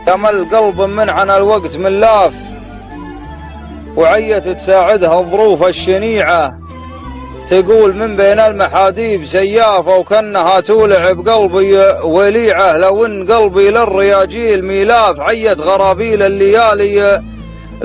يمل قلب من عن الوقت ملاف، وعيت تساعدها الظروف الشنيعة، تقول من بين المحاديب سيافة وكأنها تولع بقلبي وليعة، لو ان قلبي للرياجيل ميلاف، عيت غرابيل الليالي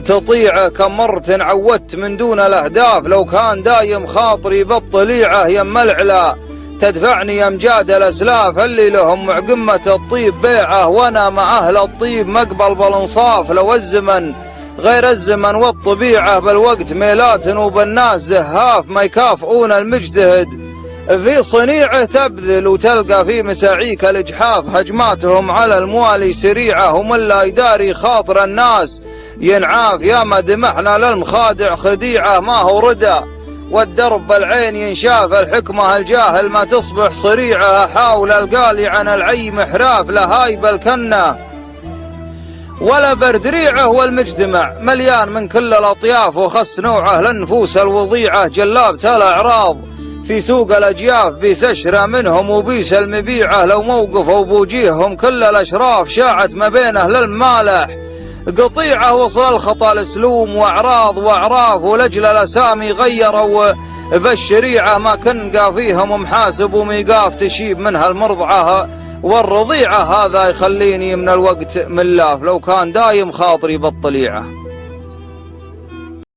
تطيعه، كم مرة عودت من دون الأهداف، لو كان دايم خاطري بالطليعة يم العلا تدفعني أمجاد الأسلاف، اللي لهم مع قمة الطيب بيعه وانا مع أهل الطيب مقبل بالانصاف، لو الزمن غير الزمن والطبيعة بالوقت ميلات وبالناس زهاف، ما يكافئون المجتهد في صنيعه تبذل، وتلقى في مساعيك الإجحاف، هجماتهم على الموالي سريعة، ومن لا يداري خاطر الناس ينعاف، يا ما دمحنا للمخادع خديعة ما هو ردى، والدرب بالعين ينشاف، الحكمة الجاهل ما تصبح صريعة، حاول القالي عن العي محراف، لهايب الكنة ولا بردريعه، والمجتمع مليان من كل الأطياف، وخص نوعه للنفوس الوضيعة، جلابة الأعراض في سوق الأجياف، بيس أشرى منهم وبيس المبيعة، لو موقفوا بوجيههم كل الأشراف، شاعت ما بينه للمالح قطيعة، وصل الخطأ الاسلوم واعراض واعراف، ولجل الاسامي غيروا بالشريعة، ما كنقى فيهم محاسب وميقاف، تشيب منها المرضعة والرضيعة، هذا يخليني من الوقت ملاف، لو كان دايم خاطري بالطليعة.